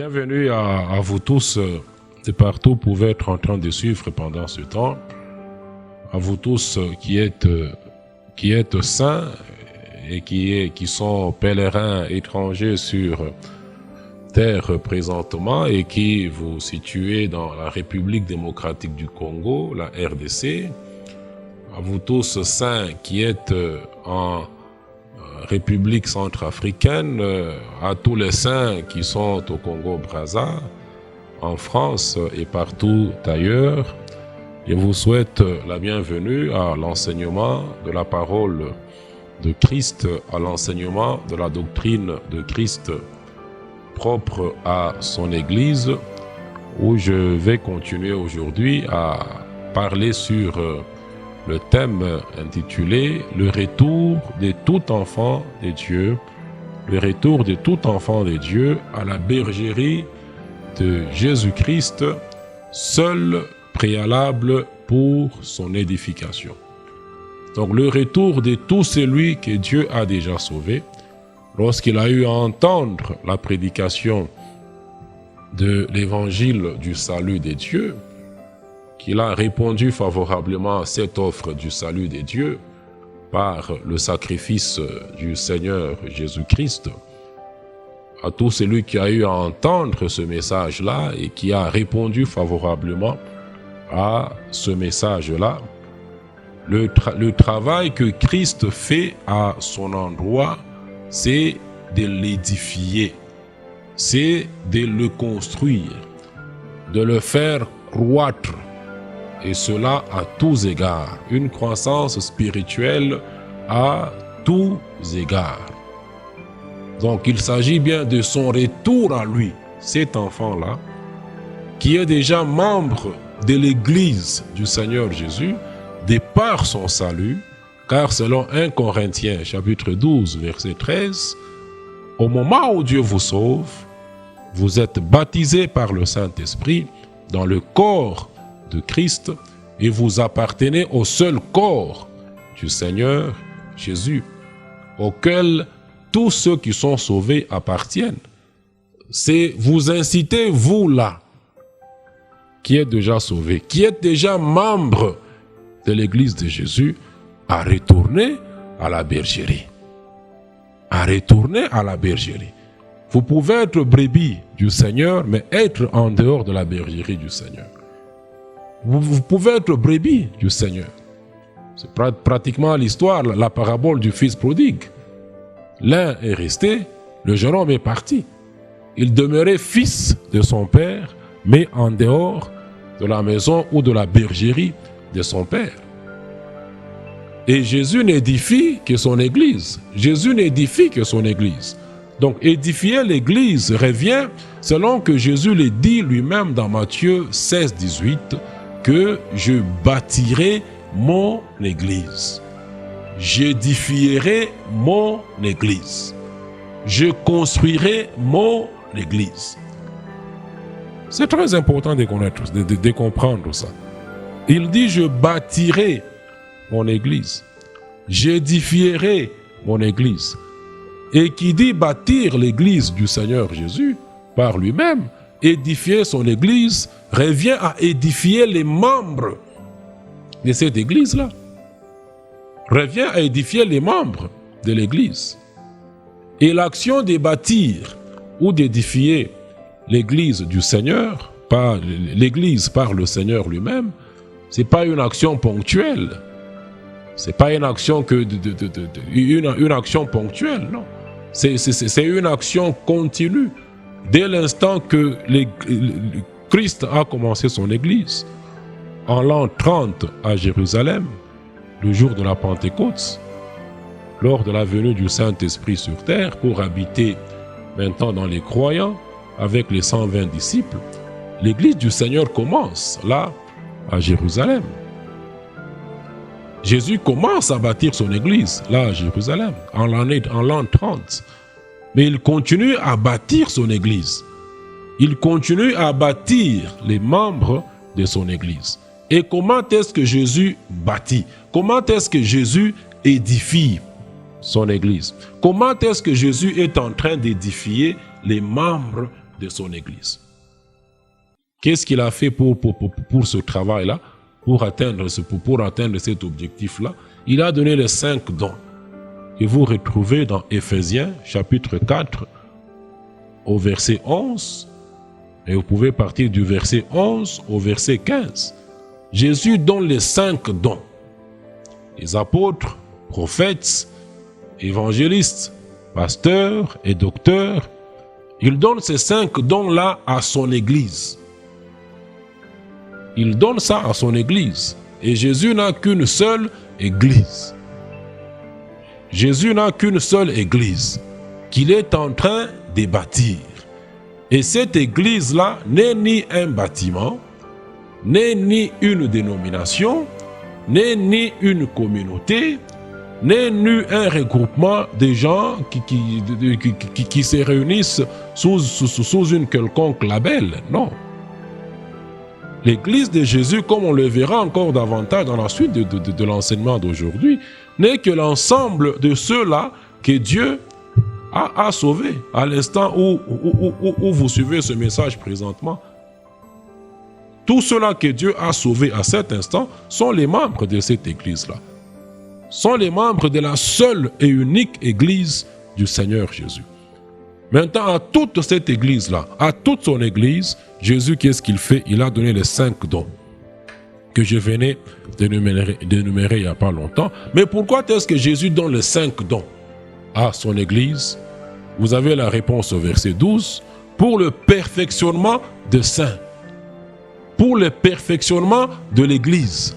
Bienvenue à vous tous de partout, vous pouvez être en train de suivre pendant ce temps. À vous tous qui êtes saints et qui sont pèlerins étrangers sur terre présentement et qui vous situez dans la République démocratique du Congo, la RDC. À vous tous saints qui êtes en République centrafricaine, à tous les saints qui sont au Congo-Brazza, en France et partout ailleurs. Je vous souhaite la bienvenue à l'enseignement de la parole de Christ, à l'enseignement de la doctrine de Christ propre à son Église, où je vais continuer aujourd'hui à parler sur le thème intitulé « Le retour de tout enfant de Dieu », le retour de tout enfant de Dieu à la bergerie de Jésus-Christ, seul préalable pour son édification. Donc le retour de tout celui que Dieu a déjà sauvé, lorsqu'il a eu à entendre la prédication de l'évangile du salut des dieux, qu'il a répondu favorablement à cette offre du salut des dieux par le sacrifice du Seigneur Jésus-Christ, à tout celui qui a eu à entendre ce message-là et qui a répondu favorablement à ce message-là, le travail que Christ fait à son endroit, c'est de l'édifier, c'est de le construire, de le faire croître, et cela à tous égards, une croissance spirituelle à tous égards. Donc il s'agit bien de son retour à lui, cet enfant-là, qui est déjà membre de l'Église du Seigneur Jésus, de par son salut, car selon 1 Corinthiens chapitre 12, verset 13, au moment où Dieu vous sauve, vous êtes baptisés par le Saint-Esprit dans le corps de Christ et vous appartenez au seul corps du Seigneur Jésus, auquel tous ceux qui sont sauvés appartiennent. C'est vous inciter, vous là, qui êtes déjà sauvés, qui êtes déjà membre de l'Église de Jésus, à retourner à la bergerie. À retourner à la bergerie. Vous pouvez être brebis du Seigneur, mais être en dehors de la bergerie du Seigneur. Vous pouvez être brebis du Seigneur. C'est pratiquement l'histoire, la parabole du fils prodigue. L'un est resté, le jeune homme est parti. Il demeurait fils de son père, mais en dehors de la maison ou de la bergerie de son père. Et Jésus n'édifie que son Église. Jésus n'édifie que son Église. Donc édifier l'Église revient, selon que Jésus le dit lui-même dans Matthieu 16, 18, que je bâtirai mon Église. J'édifierai mon Église. Je construirai mon Église. C'est très important de connaître, de comprendre ça. Il dit je bâtirai mon Église. J'édifierai mon Église. Et qui dit bâtir l'Église du Seigneur Jésus par lui-même, édifier son Église, revient à édifier les membres de cette Église-là. Revient à édifier les membres de l'Église. Et l'action de bâtir ou d'édifier l'Église du Seigneur, l'Église par le Seigneur lui-même, ce n'est pas une action ponctuelle. Ce n'est pas une action une action ponctuelle, non. C'est une action continue. Dès l'instant que Christ a commencé son Église, en l'an 30 à Jérusalem, le jour de la Pentecôte, lors de la venue du Saint-Esprit sur terre pour habiter maintenant dans les croyants avec les 120 disciples, l'Église du Seigneur commence là à Jérusalem. Jésus commence à bâtir son Église là à Jérusalem en l'an 30. Mais il continue à bâtir son Église. Il continue à bâtir les membres de son Église. Et comment est-ce que Jésus bâtit? Comment est-ce que Jésus édifie son Église? Comment est-ce que Jésus est en train d'édifier les membres de son Église. Qu'est-ce qu'il a fait pour ce travail-là, pour atteindre cet objectif-là? Il a donné les 5 dons que vous retrouvez dans Éphésiens chapitre 4 au verset 11, et vous pouvez partir du verset 11 au verset 15. Jésus donne les 5 dons. Les apôtres, prophètes, évangélistes, pasteurs et docteurs, il donne ces 5 dons-là à son Église. Il donne ça à son Église. Et Jésus n'a qu'une seule Église. Jésus n'a qu'une seule Église qu'il est en train de bâtir. Et cette Église-là n'est ni un bâtiment, n'est ni une dénomination, n'est ni une communauté, n'est ni un regroupement de gens qui se réunissent sous une quelconque label. Non. L'Église de Jésus, comme on le verra encore davantage dans la suite de l'enseignement d'aujourd'hui, n'est que l'ensemble de ceux-là que Dieu a sauvés à l'instant où vous suivez ce message présentement. Tous ceux-là que Dieu a sauvés à cet instant sont les membres de cette Église-là. Sont les membres de la seule et unique Église du Seigneur Jésus. Maintenant, à toute cette Église-là, à toute son Église, Jésus, qu'est-ce qu'il fait? Il a donné les 5 dons que je venais d'énumérer il n'y a pas longtemps. Mais pourquoi est-ce que Jésus donne les 5 dons à son Église? Vous avez la réponse au verset 12. Pour le perfectionnement des saints. Pour le perfectionnement de l'Église.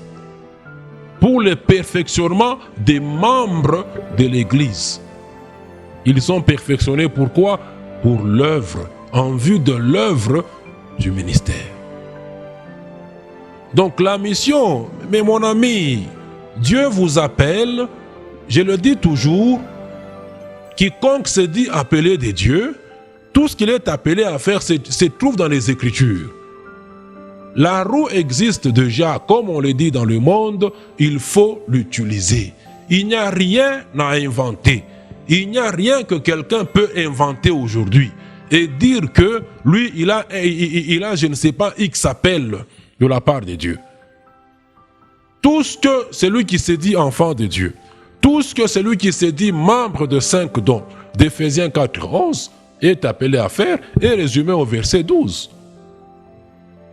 Pour le perfectionnement des membres de l'Église. Ils sont perfectionnés pourquoi? Pour l'œuvre, en vue de l'œuvre du ministère. Donc la mission, mais mon ami, Dieu vous appelle, je le dis toujours, quiconque se dit appelé de Dieu, tout ce qu'il est appelé à faire se trouve dans les Écritures. La roue existe déjà, comme on le dit dans le monde, il faut l'utiliser. Il n'y a rien à inventer. Il n'y a rien que quelqu'un peut inventer aujourd'hui et dire que lui, il a je ne sais pas, X appel de la part de Dieu. Tout ce que celui qui se dit enfant de Dieu, tout ce que celui qui se dit membre de 5 dons d'Éphésiens 4, 11 est appelé à faire est résumé au verset 12.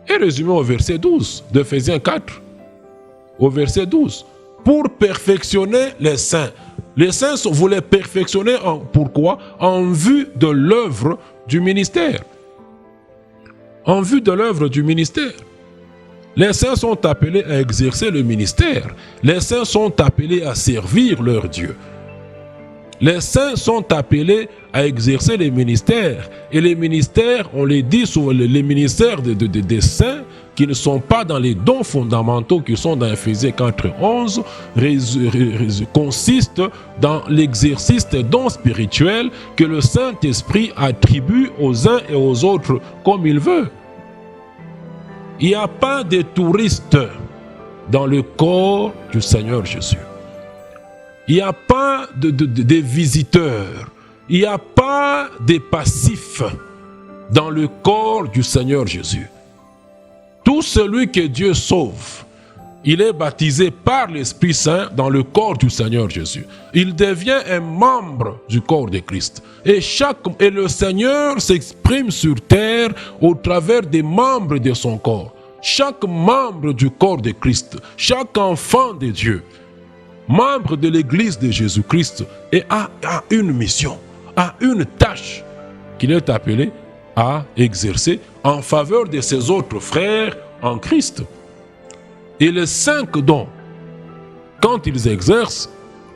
Est résumé au verset 12 d'Éphésiens 4. Au verset 12. Pour perfectionner les saints. Les saints voulaient perfectionner pourquoi? En vue de l'œuvre du ministère. En vue de l'œuvre du ministère. Les saints sont appelés à exercer le ministère. Les saints sont appelés à servir leur Dieu. Les saints sont appelés à exercer les ministères. Et les ministères, on les dit souvent, les ministères des saints qui ne sont pas dans les dons fondamentaux qui sont dans Éphésiens 4, 11, consistent dans l'exercice des dons spirituels que le Saint-Esprit attribue aux uns et aux autres comme il veut. Il n'y a pas de touristes dans le corps du Seigneur Jésus. Il n'y a pas de visiteurs. Il n'y a pas de passifs dans le corps du Seigneur Jésus. Tout celui que Dieu sauve, il est baptisé par l'Esprit Saint dans le corps du Seigneur Jésus. Il devient un membre du corps de Christ. Et le Seigneur s'exprime sur terre au travers des membres de son corps. Chaque membre du corps de Christ, chaque enfant de Dieu, membre de l'Église de Jésus-Christ, a une mission, a une tâche qu'il est appelé à exercer en faveur de ses autres frères en Christ. Et les 5 dons, quand ils exercent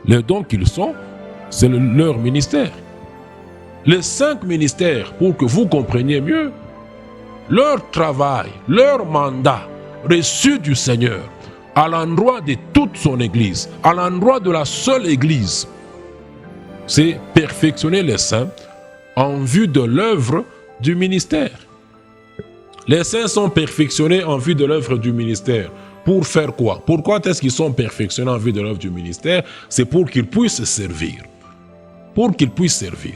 les dons qu'ils sont, c'est leur ministère. Les 5 ministères, pour que vous compreniez mieux, leur travail, leur mandat reçu du Seigneur à l'endroit de toute son Église, à l'endroit de la seule Église, c'est perfectionner les saints en vue de l'œuvre du ministère. Les saints sont perfectionnés en vue de l'œuvre du ministère. Pour faire quoi? Pourquoi est-ce qu'ils sont perfectionnés en vue de l'œuvre du ministère? C'est pour qu'ils puissent servir. Pour qu'ils puissent servir.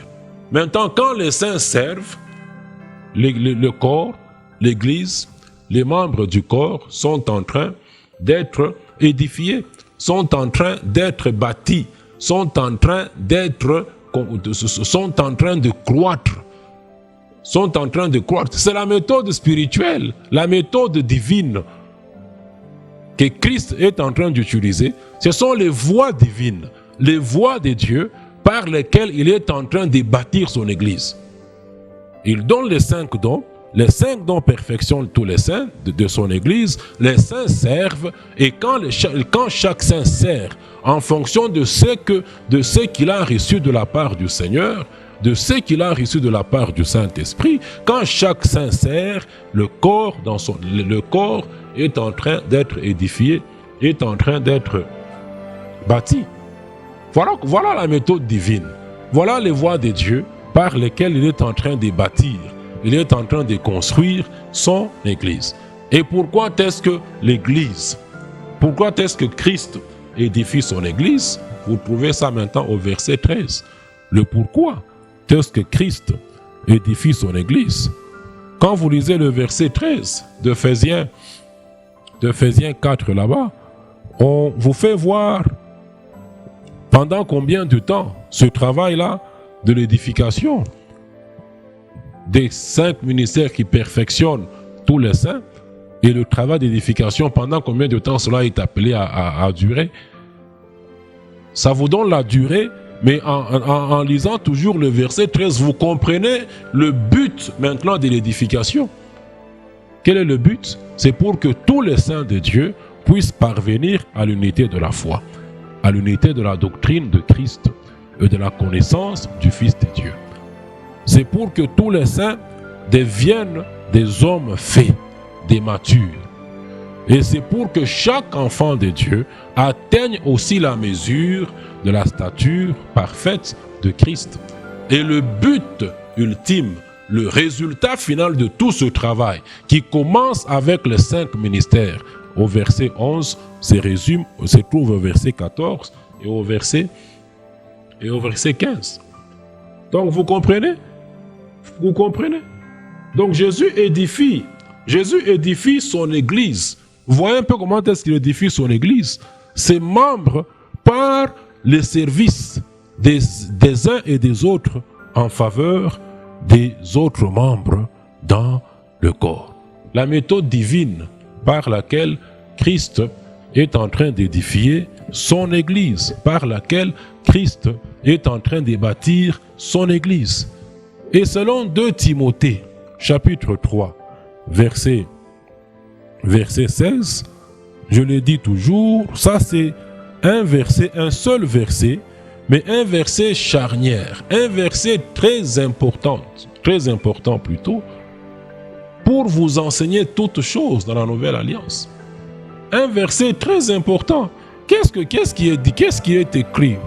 Maintenant, quand les saints servent, le corps, l'Église, les membres du corps sont en train d'être édifiés, sont en train d'être bâtis, sont en train de croître. Sont en train de croître. C'est la méthode spirituelle, la méthode divine que Christ est en train d'utiliser. Ce sont les voies divines, les voies de Dieu par lesquelles il est en train de bâtir son Église. Il donne les 5 dons. Les 5 dons perfectionnent tous les saints de son Église. Les saints servent, et quand chaque saint sert en fonction de ce qu'il a reçu de la part du Seigneur, de ce qu'il a reçu de la part du Saint-Esprit, quand chaque saint sert, le corps est en train d'être édifié, est en train d'être bâti. Voilà la méthode divine. Voilà les voies de Dieu par lesquelles il est en train de bâtir. Il est en train de construire son Église. Et pourquoi est-ce que l'Église, pourquoi est-ce que Christ édifie son Église? Vous trouvez ça maintenant au verset 13. Le pourquoi est-ce que Christ édifie son Église? Quand vous lisez le verset 13 d'Éphésiens 4 là-bas, on vous fait voir pendant combien de temps ce travail-là de l'édification des 5 ministères qui perfectionnent tous les saints, et le travail d'édification, pendant combien de temps cela est appelé à durer. Ça vous donne la durée, mais en lisant toujours le verset 13, vous comprenez le but maintenant de l'édification. Quel est le but? C'est pour que tous les saints de Dieu puissent parvenir à l'unité de la foi, à l'unité de la doctrine de Christ et de la connaissance du Fils de Dieu. C'est pour que tous les saints deviennent des hommes faits, des matures. Et c'est pour que chaque enfant de Dieu atteigne aussi la mesure de la stature parfaite de Christ. Et le but ultime, le résultat final de tout ce travail, qui commence avec les 5 ministères, au verset 11, se trouve au verset 14 et au verset 15. Donc vous comprenez? Vous comprenez? Donc Jésus édifie son Église. Vous voyez un peu comment est-ce qu'il édifie son Église? Ses membres par le service des uns et des autres en faveur des autres membres dans le corps. La méthode divine par laquelle Christ est en train d'édifier son Église, par laquelle Christ est en train de bâtir son Église. Et selon 2 Timothée, chapitre 3, verset 16, je le dis toujours, ça c'est un seul verset, mais un verset charnière, un verset très important plutôt, pour vous enseigner toutes choses dans la Nouvelle Alliance. Un verset très important. Qu'est-ce qui est dit? Qu'est-ce qui est écrit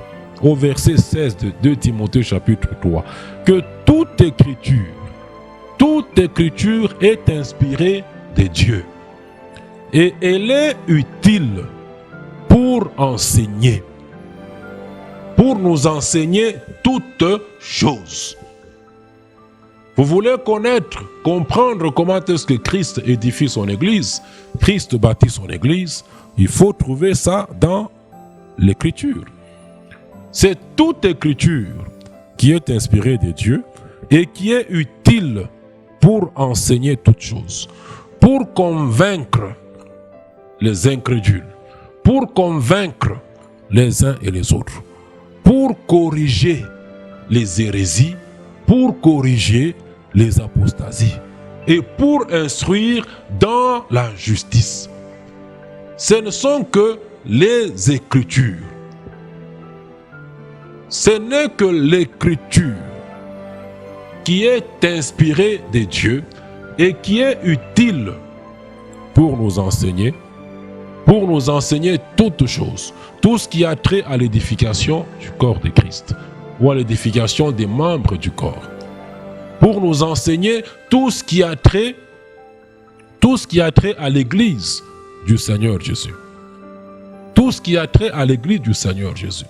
au verset 16 de 2 Timothée chapitre 3? Que toute écriture est inspirée de Dieu. Et elle est utile pour enseigner. Pour nous enseigner toutes choses. Vous voulez comprendre comment est-ce que Christ édifie son Église, Christ bâtit son Église, il faut trouver ça dans l'Écriture. C'est toute Écriture qui est inspirée de Dieu et qui est utile pour enseigner toutes choses, pour convaincre les incrédules, pour convaincre les uns et les autres, pour corriger les hérésies, pour corriger les apostasies et pour instruire dans la justice. Ce ne sont que les Écritures. Ce n'est que l'Écriture qui est inspirée de Dieu et qui est utile pour nous enseigner toutes choses, tout ce qui a trait à l'édification du corps de Christ ou à l'édification des membres du corps, pour nous enseigner tout ce qui a trait à l'Église du Seigneur Jésus. Tout ce qui a trait à l'Église du Seigneur Jésus.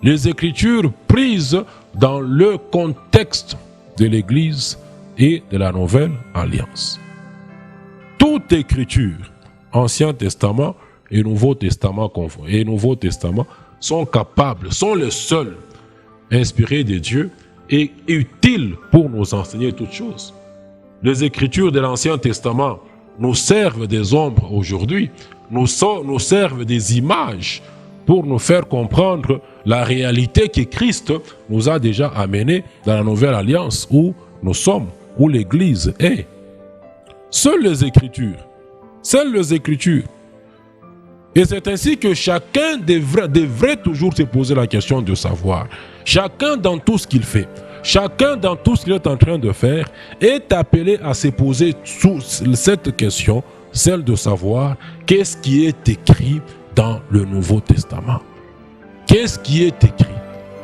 Les Écritures prises dans le contexte de l'Église et de la Nouvelle Alliance. Toute écriture, Ancien Testament et Nouveau Testament sont capables, sont les seuls inspirés de Dieu et utiles pour nous enseigner toutes choses. Les écritures de l'Ancien Testament nous servent des ombres aujourd'hui, nous servent des images pour nous faire comprendre la réalité que Christ nous a déjà amenée dans la Nouvelle Alliance où nous sommes, où l'Église est. Seules les Écritures. Et c'est ainsi que chacun devrait toujours se poser la question de savoir. Chacun dans tout ce qu'il fait, chacun dans tout ce qu'il est en train de faire, est appelé à se poser cette question, celle de savoir qu'est-ce qui est écrit dans le Nouveau Testament. Qu'est-ce qui est écrit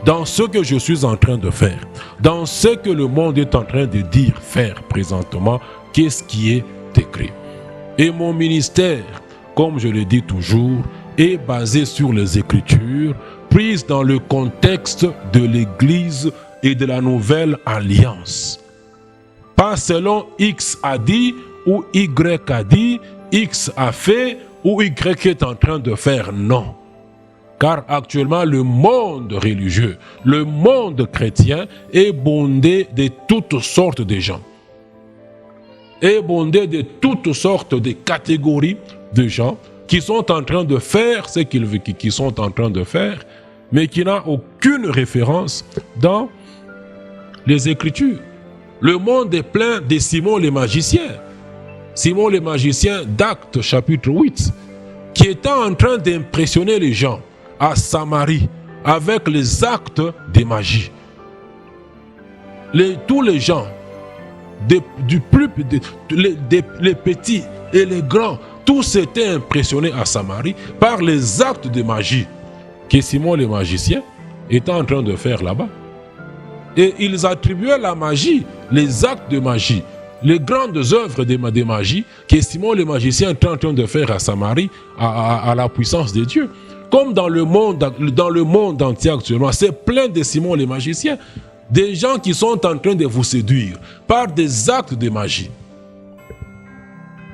dans ce que je suis en train de faire, dans ce que le monde est en train de dire, faire présentement, qu'est-ce qui est écrit. Et mon ministère, comme je le dis toujours, est basé sur les Écritures, prises dans le contexte de l'Église et de la Nouvelle Alliance. Pas selon X a dit, ou Y a dit, X a fait, ou Y est en train de faire, non. Car actuellement, le monde religieux, le monde chrétien est bondé de toutes sortes de gens. Est bondé de toutes sortes de catégories de gens qui sont en train de faire ce qu'ils sont en train de faire, mais qui n'ont aucune référence dans les Écritures. Le monde est plein de Simon le magicien. Simon le magicien d'Actes chapitre 8, qui était en train d'impressionner les gens à Samarie avec les actes de magie. Tous les gens, les petits et les grands, tous étaient impressionnés à Samarie par les actes de magie que Simon le magicien était en train de faire là-bas. Et ils attribuaient la magie, les actes de magie, les grandes œuvres de magie que Simon le magicien était en train de faire à Samarie, à la puissance de Dieu. Comme dans le monde entier actuellement, c'est plein de Simon le magicien. Des gens qui sont en train de vous séduire par des actes de magie.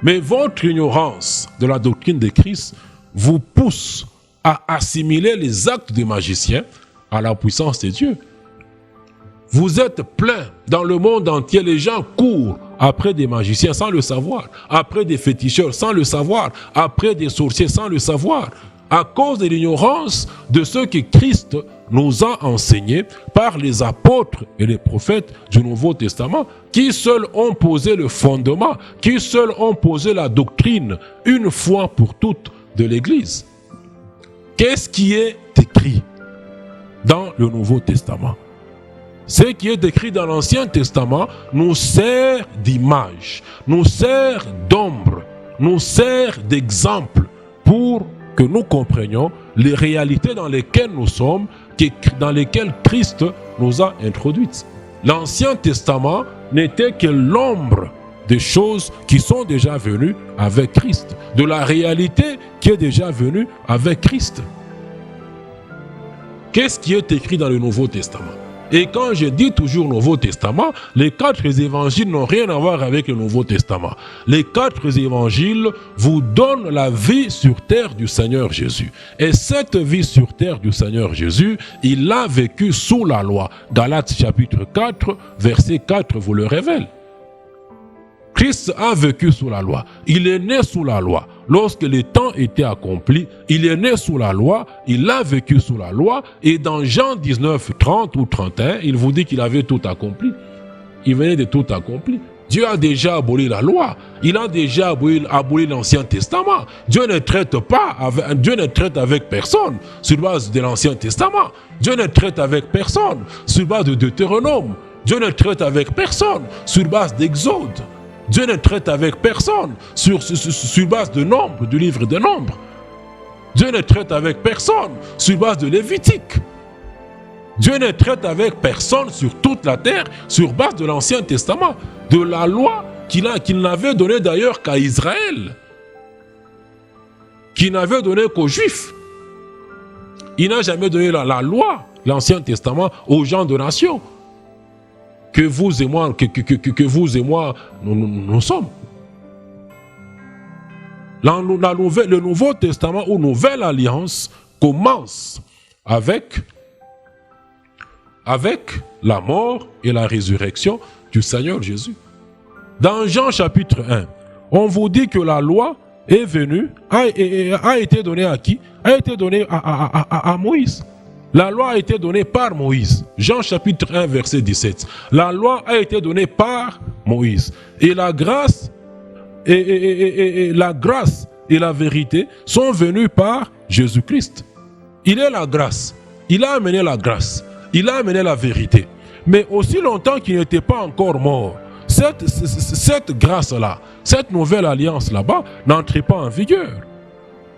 Mais votre ignorance de la doctrine de Christ vous pousse à assimiler les actes des magiciens à la puissance de Dieu. Vous êtes plein dans le monde entier, les gens courent après des magiciens sans le savoir, après des féticheurs sans le savoir, après des sorciers sans le savoir, à cause de l'ignorance de ce que Christ nous a enseigné par les apôtres et les prophètes du Nouveau Testament, qui seuls ont posé le fondement, qui seuls ont posé la doctrine une fois pour toutes de l'Église. Qu'est-ce qui est écrit dans le Nouveau Testament? Ce qui est écrit dans l'Ancien Testament nous sert d'image, nous sert d'ombre, nous sert d'exemple pour que nous comprenions les réalités dans lesquelles nous sommes, dans lesquelles Christ nous a introduites. L'Ancien Testament n'était que l'ombre des choses qui sont déjà venues avec Christ, de la réalité qui est déjà venue avec Christ. Qu'est-ce qui est écrit dans le Nouveau Testament? Et quand je dis toujours Nouveau Testament, les 4 évangiles n'ont rien à voir avec le Nouveau Testament. Les 4 évangiles vous donnent la vie sur terre du Seigneur Jésus. Et cette vie sur terre du Seigneur Jésus, il l'a vécue sous la loi. Galates chapitre 4, verset 4 vous le révèle. Christ a vécu sous la loi. Il est né sous la loi. Lorsque le temps était accompli, il est né sous la loi, il a vécu sous la loi, et dans Jean 19, 30 ou 31, il vous dit qu'il avait tout accompli. Il venait de tout accomplir. Dieu a déjà aboli la loi. Il a déjà aboli l'Ancien Testament. Dieu ne traite avec personne sur base de l'Ancien Testament. Dieu ne traite avec personne sur base de Deutéronome. Dieu ne traite avec personne sur base d'Exode. Dieu ne traite avec personne sur base de Nombre, du livre de Nombre. Dieu ne traite avec personne sur base de Lévitique. Dieu ne traite avec personne sur toute la terre sur base de l'Ancien Testament, de la loi qu'il n'avait donnée d'ailleurs qu'à Israël, qu'il n'avait donnée qu'aux Juifs. Il n'a jamais donné la loi, l'Ancien Testament, aux gens de nation. que vous et moi, vous et moi, nous sommes. Le Nouveau Testament ou Nouvelle Alliance commence avec la mort et la résurrection du Seigneur Jésus. Dans Jean chapitre 1, on vous dit que la loi est venue, a été donnée à qui? A été donnée à Moïse. La loi a été donnée par Moïse. Jean chapitre 1 verset 17. La loi a été donnée par Moïse. Et la grâce et la vérité sont venues par Jésus-Christ. Il est la grâce. Il a amené la grâce. Il a amené la vérité. Mais aussi longtemps qu'il n'était pas encore mort, cette grâce-là, cette nouvelle alliance là-bas, n'entrait pas en vigueur.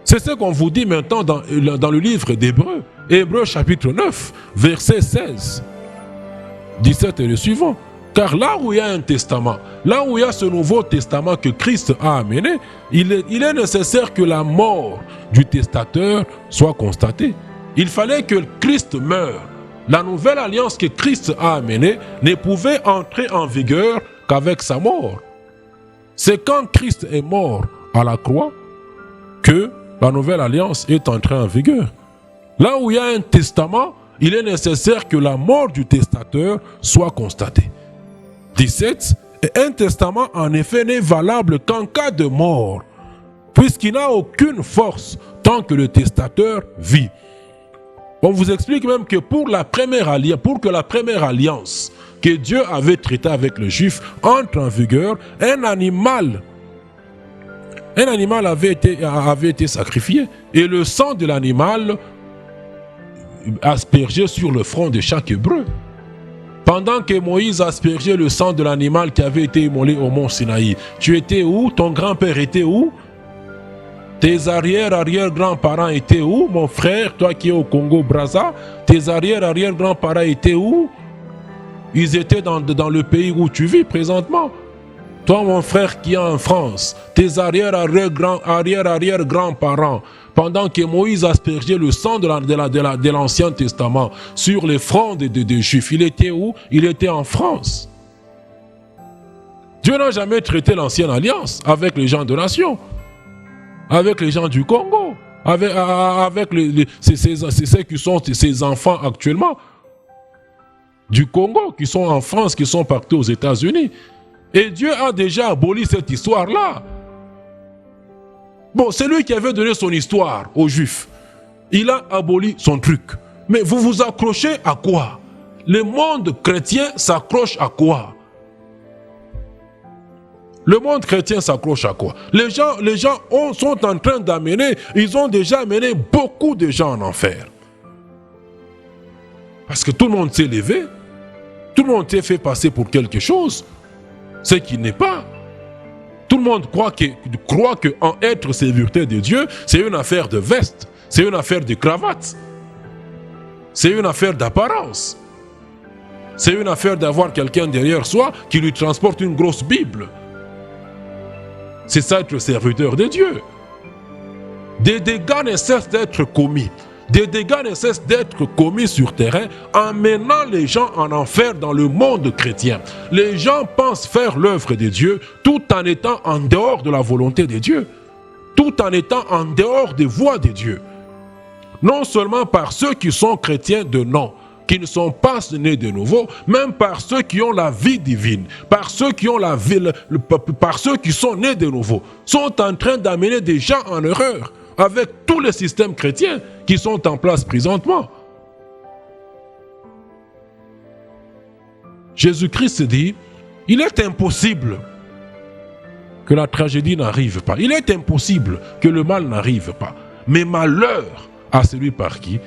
C'est ce qu'on vous dit maintenant dans le livre d'Hébreux. Hébreux chapitre 9, verset 16, 17 et le suivant. Car là où il y a un testament, là où il y a ce nouveau testament que Christ a amené, il est nécessaire que la mort du testateur soit constatée. Il fallait que Christ meure. La nouvelle alliance que Christ a amenée ne pouvait entrer en vigueur qu'avec sa mort. C'est quand Christ est mort à la croix que la nouvelle alliance est entrée en vigueur. Là où il y a un testament, il est nécessaire que la mort du testateur soit constatée. 17. Et un testament en effet n'est valable qu'en cas de mort, puisqu'il n'a aucune force tant que le testateur vit. On vous explique même que pour que la première alliance que Dieu avait traitée avec les Juifs entre en vigueur, un animal avait été sacrifié et le sang de l'animal aspergé sur le front de chaque Hébreu. Pendant que Moïse aspergeait le sang de l'animal qui avait été immolé au mont Sinaï, tu étais où? Ton grand-père était où? Tes arrière-grands-parents étaient où? Mon frère, toi qui es au Congo-Brazza, tes arrière-grands-parents étaient où? Ils étaient dans le pays où tu vis présentement. Toi, mon frère qui est en France, tes arrière-grands-parents, pendant que Moïse aspergeait le sang de l'Ancien Testament sur les fronts des Juifs, il était où? Il était en France. Dieu n'a jamais traité l'Ancienne Alliance avec les gens de nation, avec les gens du Congo, avec ceux qui sont ses enfants actuellement, du Congo, qui sont en France, qui sont partis aux États-Unis. Et Dieu a déjà aboli cette histoire-là. Bon, c'est lui qui avait donné son histoire aux Juifs. Il a aboli son truc. Mais vous vous accrochez à quoi? Le monde chrétien s'accroche à quoi? Le monde chrétien s'accroche à quoi? Les gens sont en train d'amener, ils ont déjà amené beaucoup de gens en enfer. Parce que tout le monde s'est levé, tout le monde s'est fait passer pour quelque chose, ce qui n'est pas. Tout le monde croit que en être serviteur de Dieu, c'est une affaire de veste, c'est une affaire de cravate, c'est une affaire d'apparence, c'est une affaire d'avoir quelqu'un derrière soi qui lui transporte une grosse Bible. C'est ça être serviteur de Dieu. Des dégâts ne cessent d'être commis. Des dégâts ne cessent d'être commis sur terrain en menant les gens en enfer dans le monde chrétien. Les gens pensent faire l'œuvre de Dieu tout en étant en dehors de la volonté de Dieu, tout en étant en dehors des voies de Dieu. Non seulement par ceux qui sont chrétiens de nom, qui ne sont pas nés de nouveau, même par ceux qui ont la vie divine, par ceux qui ont par ceux qui sont nés de nouveau, sont en train d'amener des gens en erreur avec tous les systèmes chrétiens qui sont en place présentement. Jésus-Christ dit, il est impossible que la tragédie n'arrive pas. Il est impossible que le mal n'arrive pas. Mais malheur à celui par qui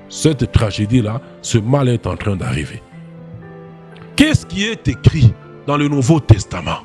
cette tragédie-là, ce mal est en train d'arriver. Qu'est-ce qui est écrit dans le Nouveau Testament?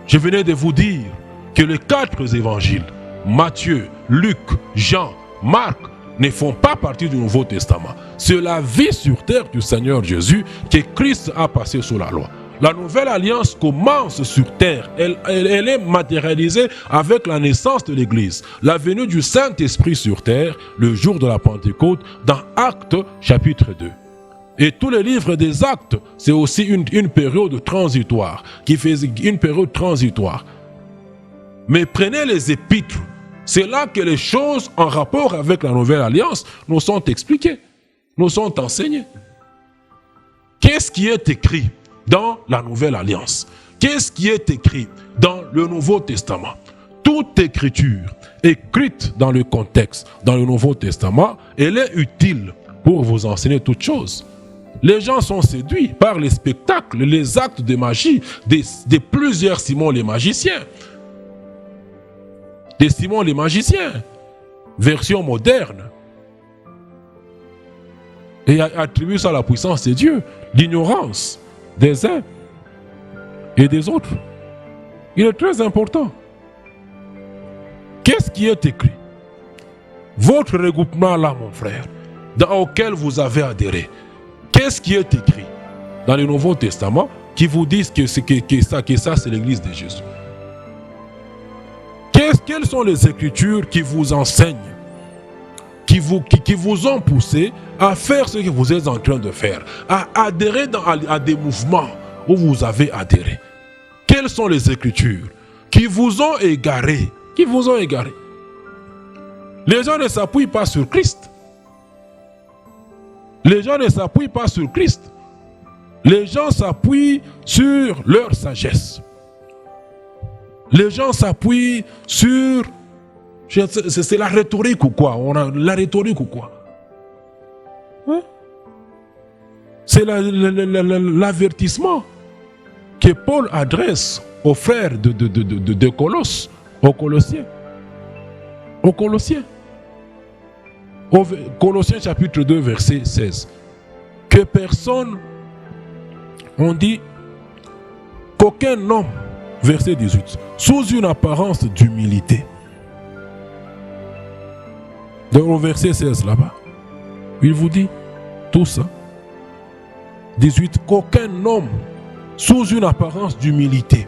Je venais de vous dire que les 4 évangiles, Matthieu, Luc, Jean, Marc, ne font pas partie du Nouveau Testament. C'est la vie sur terre du Seigneur Jésus que Christ a passé sous la loi. La nouvelle alliance commence sur terre. Elle est matérialisée avec la naissance de l'Église. La venue du Saint-Esprit sur terre, le jour de la Pentecôte, dans Actes chapitre 2. Et tous les livres des Actes, c'est aussi une période transitoire, une période transitoire. Mais prenez les épîtres, c'est là que les choses en rapport avec la Nouvelle Alliance nous sont expliquées, nous sont enseignées. Qu'est-ce qui est écrit dans la Nouvelle Alliance? Qu'est-ce qui est écrit dans le Nouveau Testament? Toute écriture écrite dans le contexte, dans le Nouveau Testament, elle est utile pour vous enseigner toutes choses. Les gens sont séduits par les spectacles, les actes de magie de plusieurs Simon les magiciens. Des Simon les magiciens, version moderne. Et attribuer ça à la puissance de Dieu, l'ignorance des uns et des autres. Il est très important. Qu'est-ce qui est écrit? Votre regroupement là, mon frère, auquel vous avez adhéré, qu'est-ce qui est écrit dans le Nouveau Testament qui vous disent que ça c'est l'église de Jésus? Quelles sont les écritures qui vous enseignent, qui vous ont poussé à faire ce que vous êtes en train de faire, à adhérer à des mouvements où vous avez adhéré? Quelles sont les écritures qui vous ont égaré? Qui vous ont égaré? Les gens ne s'appuient pas sur Christ. Les gens ne s'appuient pas sur Christ. Les gens s'appuient sur leur sagesse. Les gens s'appuient sur... C'est la rhétorique ou quoi? La rhétorique ou quoi? Hein? C'est l'avertissement que Paul adresse aux frères de Colosse, aux Colossiens. Aux Colossiens. Colossiens chapitre 2, verset 16. Que personne, on dit, qu'aucun homme, verset 18, sous une apparence d'humilité. Dans le verset 16 là-bas, il vous dit tout ça. 18, qu'aucun homme, sous une apparence d'humilité.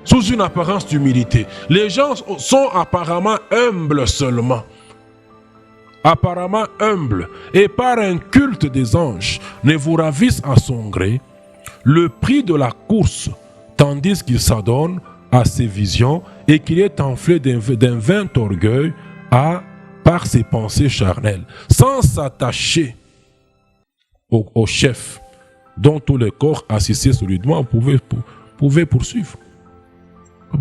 Sous une apparence d'humilité. Les gens sont apparemment humbles seulement. Apparemment humbles. Et par un culte des anges, ne vous ravissent à son gré le prix de la course, tandis qu'il s'adonne à ses visions et qu'il est enflé d'un vain orgueil par ses pensées charnelles, sans s'attacher au chef, dont tous les corps assistés solidement pouvaient poursuivre.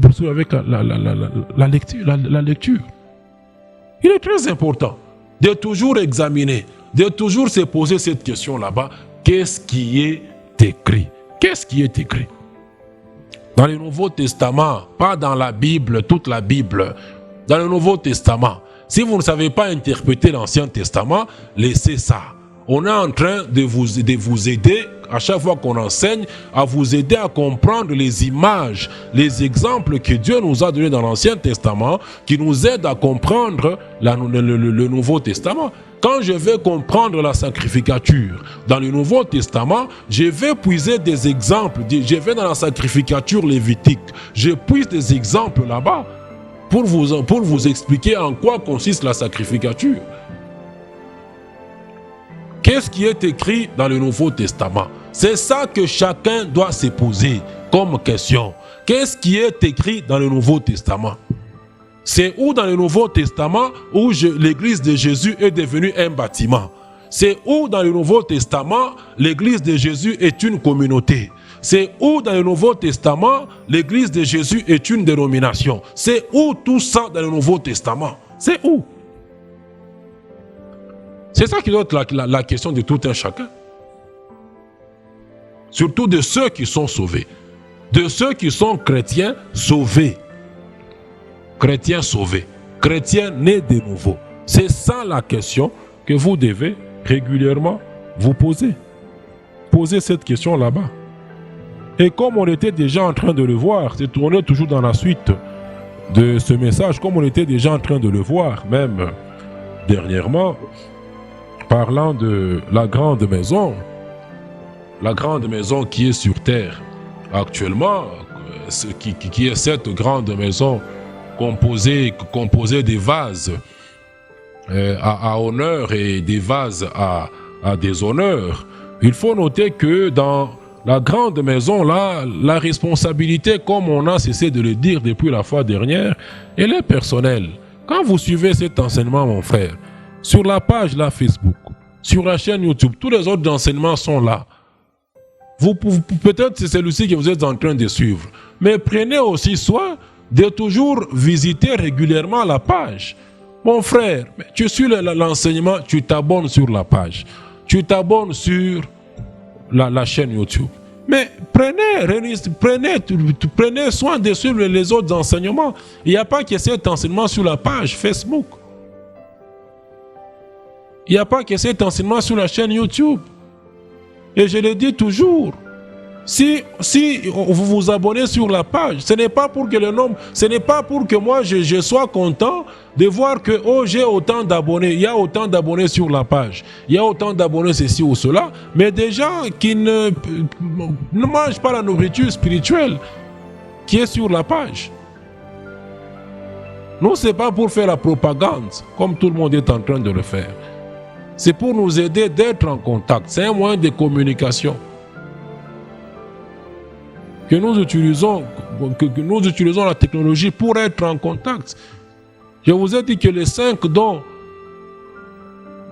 Poursuivre avec la lecture. Il est très important de toujours examiner, de toujours se poser cette question là-bas. Qu'est-ce qui est écrit? Qu'est-ce qui est écrit? Dans le Nouveau Testament, pas dans la Bible, toute la Bible. Dans le Nouveau Testament. Si vous ne savez pas interpréter l'Ancien Testament, laissez ça. On est en train de vous aider, à chaque fois qu'on enseigne, à vous aider à comprendre les images, les exemples que Dieu nous a donnés dans l'Ancien Testament, qui nous aident à comprendre le Nouveau Testament. Quand je vais comprendre la sacrificature dans le Nouveau Testament, je vais puiser des exemples. Je vais dans la sacrificature lévitique. Je puise des exemples là-bas pour vous expliquer en quoi consiste la sacrificature. Qu'est-ce qui est écrit dans le Nouveau Testament? C'est ça que chacun doit se poser comme question. Qu'est-ce qui est écrit dans le Nouveau Testament? C'est où dans le Nouveau Testament où l'église de Jésus est devenue un bâtiment? C'est où dans le Nouveau Testament l'église de Jésus est une communauté? C'est où dans le Nouveau Testament l'église de Jésus est une dénomination? C'est où tout ça dans le Nouveau Testament? C'est où? C'est ça qui doit être la question de tout un chacun. Surtout de ceux qui sont sauvés. De ceux qui sont chrétiens sauvés. Chrétiens sauvés. Chrétiens nés de nouveau. C'est ça la question que vous devez régulièrement vous poser. Posez cette question là-bas. Et comme on était déjà en train de le voir, on est toujours dans la suite de ce message, comme on était déjà en train de le voir, même dernièrement, parlant de la grande maison qui est sur terre actuellement, qui est cette grande maison composée des vases à honneur et des vases à déshonneur. Il faut noter que dans la grande maison, là, la responsabilité, comme on a cessé de le dire depuis la fois dernière, elle est personnelle. Quand vous suivez cet enseignement, mon frère, sur la page là Facebook, sur la chaîne YouTube, tous les autres enseignements sont là. Peut-être c'est celui-ci que vous êtes en train de suivre. Mais prenez aussi soin de toujours visiter régulièrement la page. Mon frère, tu suis l'enseignement, tu t'abonnes sur la page. Tu t'abonnes sur la chaîne YouTube. Mais prenez soin de suivre les autres enseignements. Il n'y a pas que cet enseignement sur la page Facebook. Il n'y a pas que cet enseignement sur la chaîne YouTube. Et je le dis toujours, si vous vous abonnez sur la page, ce n'est pas pour que le nombre, ce n'est pas pour que moi je sois content de voir que j'ai autant d'abonnés, il y a autant d'abonnés sur la page, il y a autant d'abonnés ceci ou cela, mais des gens qui ne mangent pas la nourriture spirituelle qui est sur la page. Non, ce n'est pas pour faire la propagande, comme tout le monde est en train de le faire. C'est pour nous aider d'être en contact. C'est un moyen de communication que nous utilisons la technologie pour être en contact. Je vous ai dit que les 5 dons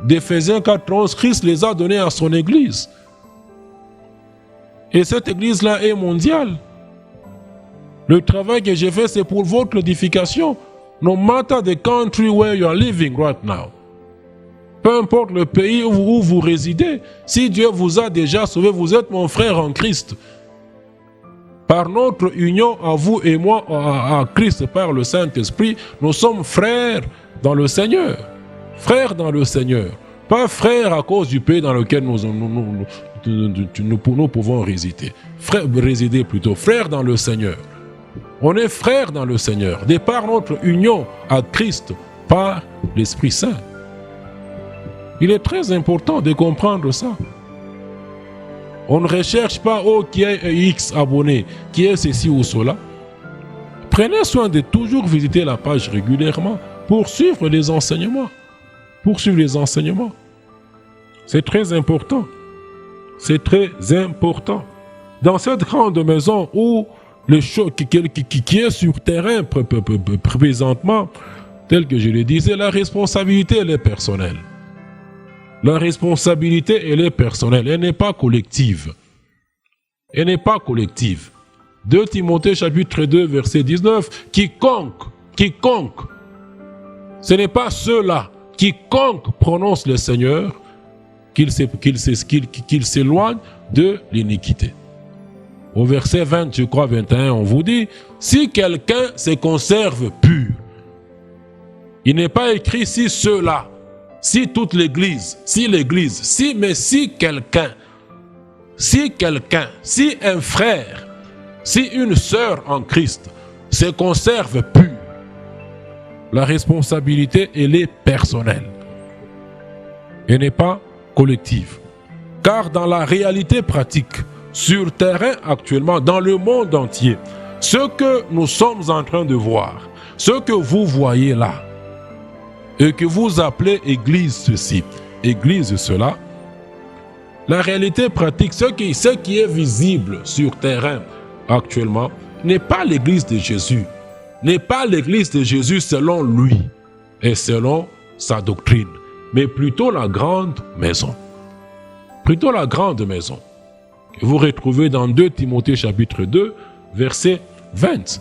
d'Éphésiens 4:11, Christ les a donnés à son église. Et cette église-là est mondiale. Le travail que j'ai fait, c'est pour votre édification. No matter the country where you are living right now. Peu importe le pays où vous résidez, si Dieu vous a déjà sauvé, vous êtes mon frère en Christ. Par notre union à vous et moi, à Christ, par le Saint-Esprit, nous sommes frères dans le Seigneur. Frères dans le Seigneur. Pas frères à cause du pays dans lequel nous pouvons résider. Résider plutôt. Frères dans le Seigneur. On est frères dans le Seigneur. De par notre union à Christ, par l'Esprit Saint. Il est très important de comprendre ça. On ne recherche pas qui est X abonnés, qui est ceci ou cela. Prenez soin de toujours visiter la page régulièrement pour suivre les enseignements. C'est très important. C'est très important. Dans cette grande maison où les choses qui est sur terrain présentement, tel que je le disais, la responsabilité elle est personnelle. La responsabilité, elle est personnelle, elle n'est pas collective. Elle n'est pas collective. 2 Timothée chapitre 2, verset 19, quiconque, ce n'est pas ceux-là, quiconque prononce le Seigneur, qu'il s'éloigne de l'iniquité. Au verset 20, je crois 21, on vous dit, si quelqu'un se conserve pur, il n'est pas écrit si ceux-là, si toute l'Église, si quelqu'un, si un frère, si une sœur en Christ se conserve pur, la responsabilité, elle est personnelle. Elle n'est pas collective. Car dans la réalité pratique, sur terrain actuellement, dans le monde entier, ce que nous sommes en train de voir, ce que vous voyez là, et que vous appelez église ceci, église cela, la réalité pratique, ce qui est visible sur terrain actuellement, n'est pas l'église de Jésus, n'est pas l'église de Jésus selon lui et selon sa doctrine, mais plutôt la grande maison. Plutôt la grande maison. Que vous retrouvez dans 2 Timothée chapitre 2, verset 20.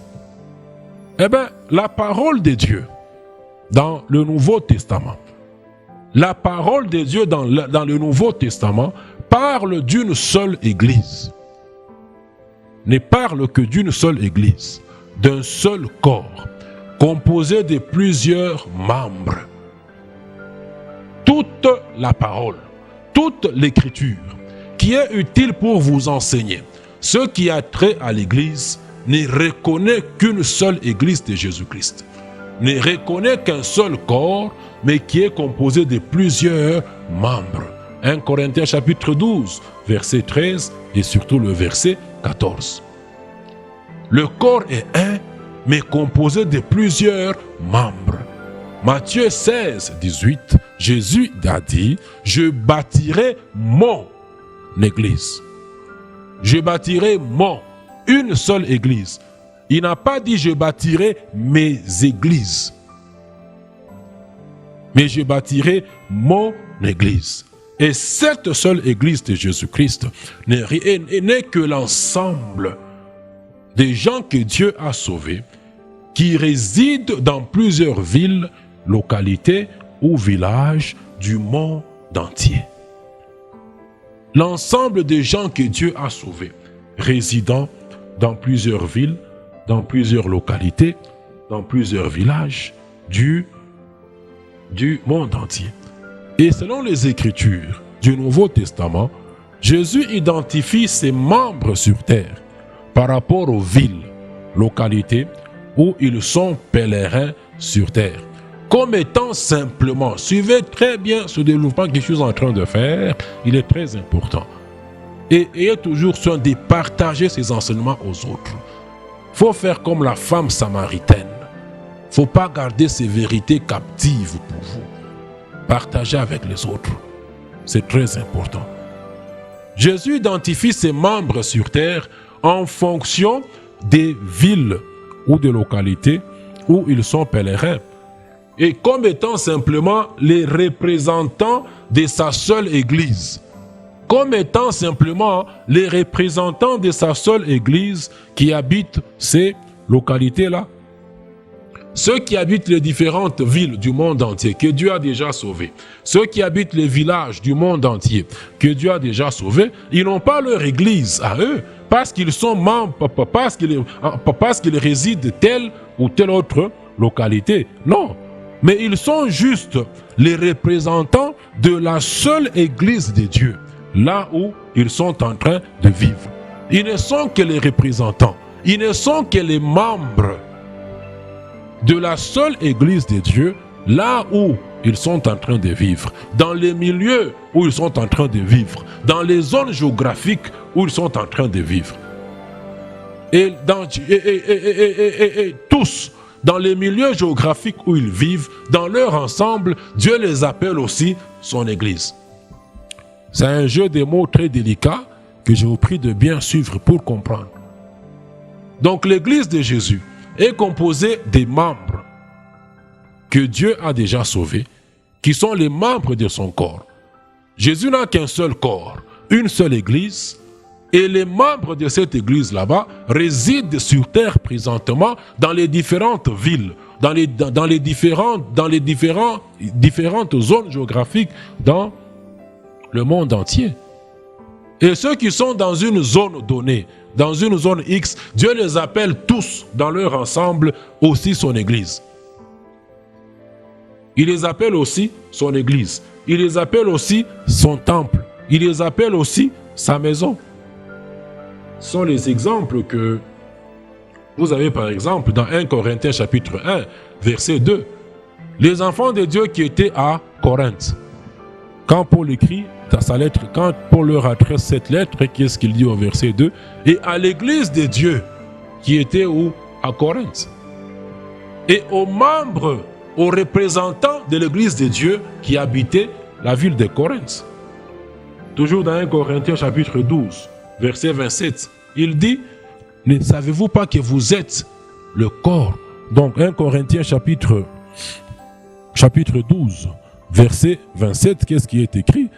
Eh bien, la parole de Dieu, dans le Nouveau Testament, la parole de Dieu dans le Nouveau Testament parle d'une seule église. Ne parle que d'une seule église, d'un seul corps, composé de plusieurs membres. Toute la parole, toute l'écriture, qui est utile pour vous enseigner, ce qui a trait à l'église, ne reconnaît qu'une seule église de Jésus-Christ. Ne reconnaît qu'un seul corps, mais qui est composé de plusieurs membres. 1 Corinthiens chapitre 12, verset 13 et surtout le verset 14. Le corps est un, mais composé de plusieurs membres. Matthieu 16, 18, Jésus a dit, « Je bâtirai mon église. Je bâtirai une seule église. Il n'a pas dit je bâtirai mes églises. Mais je bâtirai mon église. Et cette seule église de Jésus-Christ n'est que l'ensemble des gens que Dieu a sauvés, qui résident dans plusieurs villes, localités ou villages du monde entier. L'ensemble des gens que Dieu a sauvés, résidant dans plusieurs villes, dans plusieurs localités, dans plusieurs villages du monde entier. Et selon les Écritures du Nouveau Testament, Jésus identifie ses membres sur terre par rapport aux villes, localités où ils sont pèlerins sur terre, comme étant simplement, suivez très bien ce développement que je suis en train de faire, il est très important. Et ayez toujours soin de partager ces enseignements aux autres. Il faut faire comme la femme samaritaine. Il ne faut pas garder ces vérités captives pour vous. Partagez avec les autres. C'est très important. Jésus identifie ses membres sur terre en fonction des villes ou des localités où ils sont pèlerins. Et comme étant simplement les représentants de sa seule église. Comme étant simplement les représentants de sa seule église qui habitent ces localités-là. Ceux qui habitent les différentes villes du monde entier que Dieu a déjà sauvés, ceux qui habitent les villages du monde entier que Dieu a déjà sauvés, ils n'ont pas leur église à eux parce qu'ils sont membres, parce qu'ils résident telle ou telle autre localité. Non, mais ils sont juste les représentants de la seule église de Dieu, là où ils sont en train de vivre. Ils ne sont que les représentants, ils ne sont que les membres de la seule église de Dieu, là où ils sont en train de vivre, dans les milieux où ils sont en train de vivre, dans les zones géographiques où ils sont en train de vivre. Et tous, dans les milieux géographiques où ils vivent, dans leur ensemble, Dieu les appelle aussi son église. C'est un jeu de mots très délicat que je vous prie de bien suivre pour comprendre. Donc l'église de Jésus est composé des membres que Dieu a déjà sauvés, qui sont les membres de son corps. Jésus n'a qu'un seul corps, une seule église, et les membres de cette église là-bas résident sur terre présentement dans les différentes villes, dans les différentes zones géographiques dans le monde entier. Et ceux qui sont dans une zone donnée, dans une zone X, Dieu les appelle tous dans leur ensemble aussi son église. Il les appelle aussi son église. Il les appelle aussi son temple. Il les appelle aussi sa maison. Ce sont les exemples que vous avez par exemple dans 1 Corinthiens chapitre 1, verset 2. Les enfants de Dieu qui étaient à Corinthe. Quand Paul écrit dans sa lettre, quand Paul leur adresse cette lettre, qu'est-ce qu'il dit au verset 2? Et à l'église de Dieu qui était où? À Corinthe. Et aux membres, aux représentants de l'église de Dieu qui habitaient la ville de Corinthe. Toujours dans 1 Corinthiens chapitre 12, verset 27, il dit, ne savez-vous pas que vous êtes le corps? Donc 1 Corinthiens chapitre 12, verset 27, qu'est-ce qui est écrit?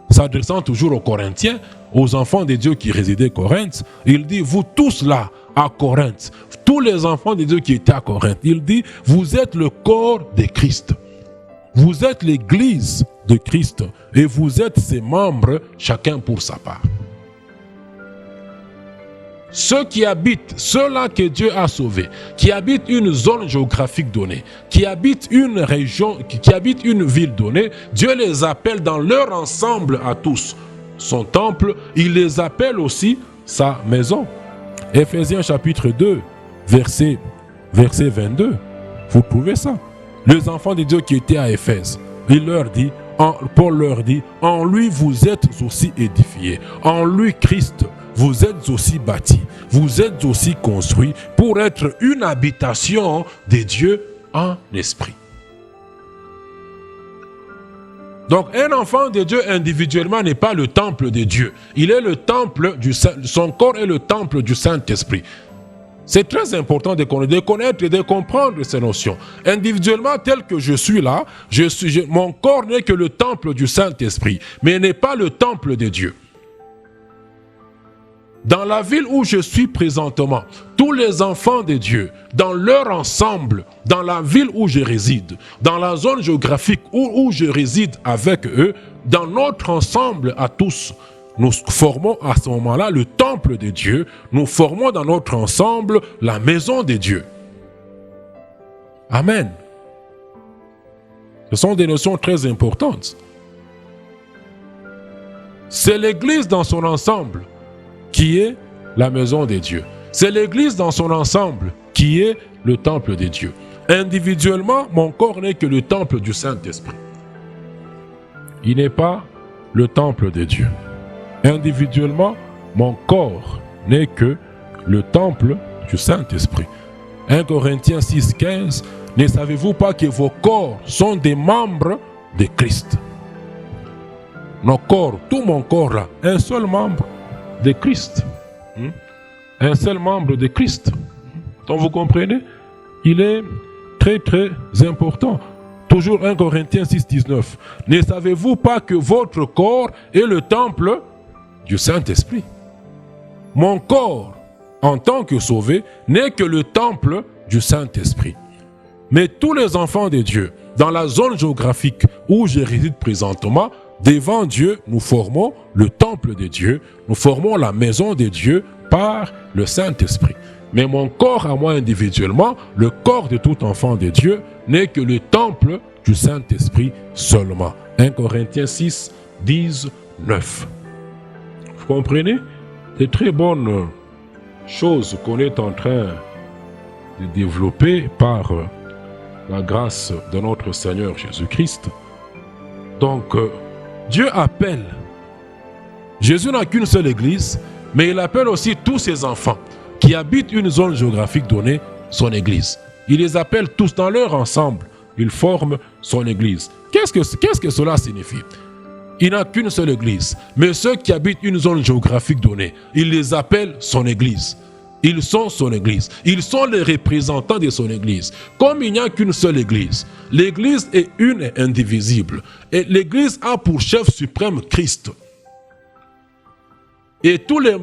S'adressant toujours aux Corinthiens, aux enfants de Dieu qui résidaient à Corinthe, il dit, vous tous là, à Corinthe, tous les enfants de Dieu qui étaient à Corinthe, il dit, vous êtes le corps de Christ. Vous êtes l'église de Christ et vous êtes ses membres, chacun pour sa part. Ceux qui habitent, ceux-là que Dieu a sauvés, qui habitent une zone géographique donnée, qui habitent une région, qui habitent une ville donnée, Dieu les appelle dans leur ensemble à tous. Son temple, il les appelle aussi sa maison. Éphésiens chapitre 2, verset 22. Vous trouvez ça? Les enfants de Dieu qui étaient à Éphèse, Paul leur dit, en lui vous êtes aussi édifiés, en lui Christ, vous êtes aussi bâtis, vous êtes aussi construits pour être une habitation de Dieu en esprit. Donc un enfant de Dieu individuellement n'est pas le temple de Dieu. Il est le temple du Saint, son corps est le temple du Saint-Esprit. C'est très important de connaître et de comprendre ces notions. Individuellement, tel que je suis là, mon corps n'est que le temple du Saint-Esprit, mais n'est pas le temple de Dieu. Dans la ville où je suis présentement, tous les enfants de Dieu, dans leur ensemble, dans la ville où je réside, dans la zone géographique où je réside avec eux, dans notre ensemble à tous, nous formons à ce moment-là le temple de Dieu, nous formons dans notre ensemble la maison de Dieu. Amen. Ce sont des notions très importantes. C'est l'Église dans son ensemble qui est la maison de Dieu. C'est l'Église dans son ensemble qui est le temple de Dieu. Individuellement, mon corps n'est que le temple du Saint-Esprit. Il n'est pas le temple de Dieu. Individuellement, mon corps n'est que le temple du Saint-Esprit. 1 Corinthiens 6, 15, ne savez-vous pas que vos corps sont des membres de Christ? Nos corps, tout mon corps là, un seul membre de Christ. Un seul membre de Christ. Donc vous comprenez? Il est très très important. Toujours 1 Corinthiens 6, 19. Ne savez-vous pas que votre corps est le temple du Saint-Esprit? Mon corps, en tant que sauvé, n'est que le temple du Saint-Esprit. Mais tous les enfants de Dieu, dans la zone géographique où je réside présentement, devant Dieu, nous formons le temple de Dieu, nous formons la maison de Dieu par le Saint-Esprit. Mais mon corps à moi individuellement, le corps de tout enfant de Dieu, n'est que le temple du Saint-Esprit seulement. 1 Corinthiens 6, 10, 9. Vous comprenez? C'est très bonne chose qu'on est en train de développer par la grâce de notre Seigneur Jésus-Christ. Donc, Dieu appelle. Jésus n'a qu'une seule église, mais il appelle aussi tous ses enfants qui habitent une zone géographique donnée, son église. Il les appelle tous dans leur ensemble. Ils forment son église. Qu'est-ce que cela signifie? Il n'a qu'une seule église, mais ceux qui habitent une zone géographique donnée, il les appelle son église. Ils sont son église. Ils sont les représentants de son église. Comme il n'y a qu'une seule église, l'église est une et indivisible. Et l'église a pour chef suprême Christ. Et tous les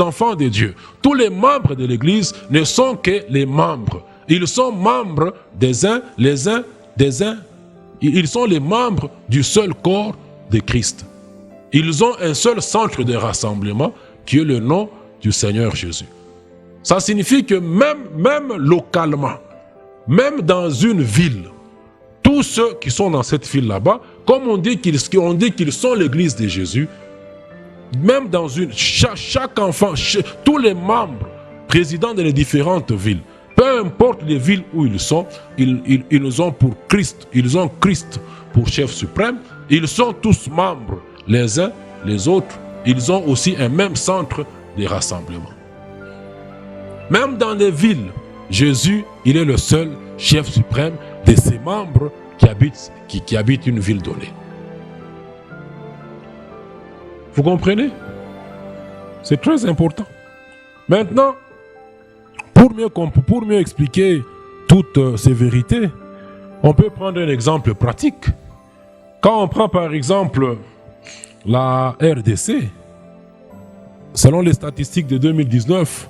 enfants de Dieu, tous les membres de l'église ne sont que les membres. Ils sont membres des uns, des uns. Ils sont les membres du seul corps de Christ. Ils ont un seul centre de rassemblement qui est le nom du Seigneur Jésus. Ça signifie que même localement, même dans une ville, tous ceux qui sont dans cette ville là-bas, comme on dit qu'ils sont l'église de Jésus, même dans chaque enfant, tous les membres présidents de les différentes villes, peu importe les villes où ils sont, ils ont pour Christ, ils ont Christ pour chef suprême, ils sont tous membres les uns les autres, ils ont aussi un même centre de rassemblement. Même dans les villes, Jésus, il est le seul chef suprême de ses membres qui habitent une ville donnée. Vous comprenez? C'est très important. Maintenant, pour mieux expliquer toutes ces vérités, on peut prendre un exemple pratique. Quand on prend par exemple la RDC, selon les statistiques de 2019,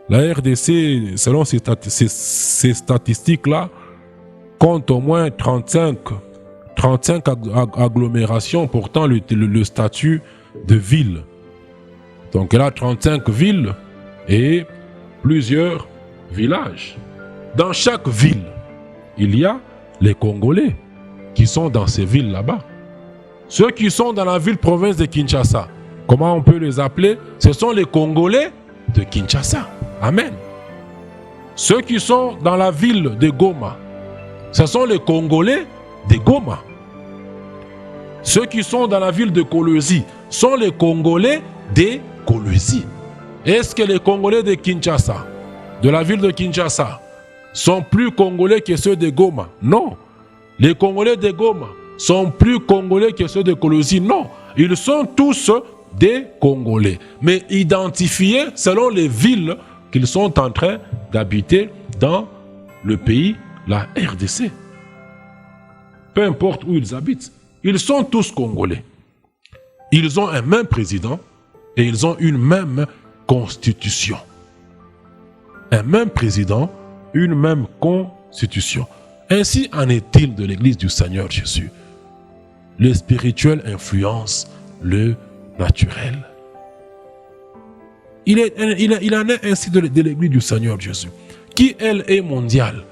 la RDC, selon ces statistiques-là, compte au moins 35 agglomérations portant le statut de ville. Donc elle a 35 villes et plusieurs villages. Dans chaque ville, il y a les Congolais qui sont dans ces villes là-bas. Ceux qui sont dans la ville-province de Kinshasa, comment on peut les appeler? Ce sont les Congolais de Kinshasa. Amen. Ceux qui sont dans la ville de Goma, ce sont les Congolais de Goma. Ceux qui sont dans la ville de Kolwezi sont les Congolais de Kolwezi. Est-ce que les Congolais de Kinshasa, de la ville de Kinshasa, sont plus Congolais que ceux de Goma? Non. Les Congolais de Goma sont plus Congolais que ceux de Colosie. Non, ils sont tous des Congolais, mais identifiés selon les villes qu'ils sont en train d'habiter dans le pays, la RDC. Peu importe où ils habitent, ils sont tous Congolais. Ils ont un même président et ils ont une même constitution. Un même président, une même constitution. Ainsi en est-il de l'Église du Seigneur Jésus. Le spirituel influence le naturel. Il en est ainsi de l'Église du Seigneur Jésus, qui elle est mondiale.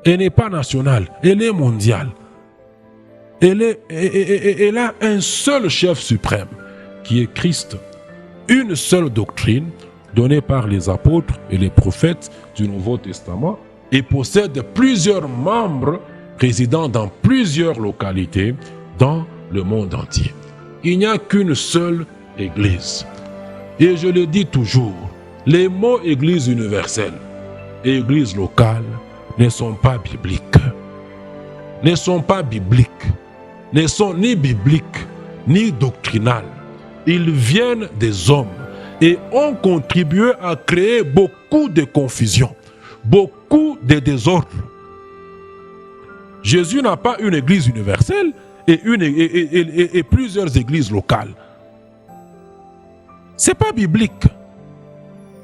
Elle n'est pas nationale, elle est mondiale. Elle a un seul chef suprême, qui est Christ. Une seule doctrine donnée par les apôtres et les prophètes du Nouveau Testament et possède plusieurs membres résidant dans plusieurs localités dans le monde entier. Il n'y a qu'une seule Église. Et je le dis toujours, les mots Église universelle et Église locale ne sont pas bibliques. Ne sont pas bibliques. Ne sont ni bibliques, ni doctrinales. Ils viennent des hommes et ont contribué à créer beaucoup de confusion, beaucoup de désordre. Jésus n'a pas une église universelle et plusieurs églises locales. Ce n'est pas biblique.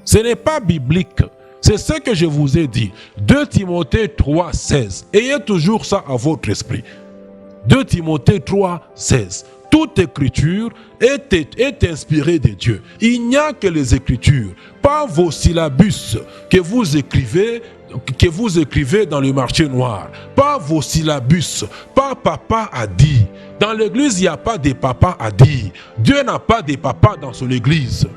Ce n'est pas biblique. C'est ce que je vous ai dit. 2 Timothée 3,16. Ayez toujours ça à votre esprit. 2 Timothée 3,16. Toute écriture est inspirée de Dieu. Il n'y a que les écritures, pas vos syllabus que vous écrivez dans le marché noir, pas vos syllabus, pas papa a dit. Dans l'église, il n'y a pas de papa a dit. Dieu n'a pas de papa dans son église.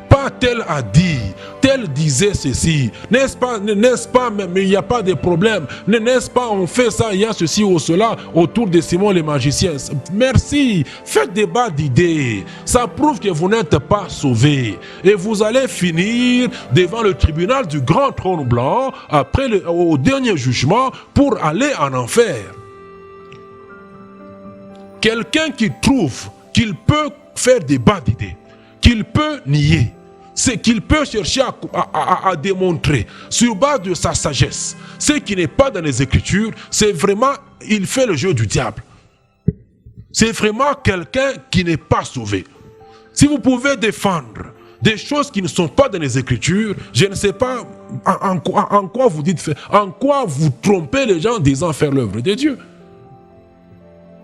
Pas tel a dit, tel disait ceci, n'est-ce pas, mais il n'y a pas de problème, n'est-ce pas, on fait ça, il y a ceci ou cela autour de Simon le magicien. Merci, faites débat d'idées, ça prouve que vous n'êtes pas sauvés et vous allez finir devant le tribunal du grand trône blanc au dernier jugement pour aller en enfer. Quelqu'un qui trouve qu'il peut faire débat d'idées, qu'il peut nier, c'est qu'il peut chercher à démontrer sur base de sa sagesse ce qui n'est pas dans les Écritures, c'est vraiment, il fait le jeu du diable. C'est vraiment quelqu'un qui n'est pas sauvé. Si vous pouvez défendre des choses qui ne sont pas dans les Écritures, je ne sais pas en quoi vous dites, en quoi vous trompez les gens en disant faire l'œuvre de Dieu.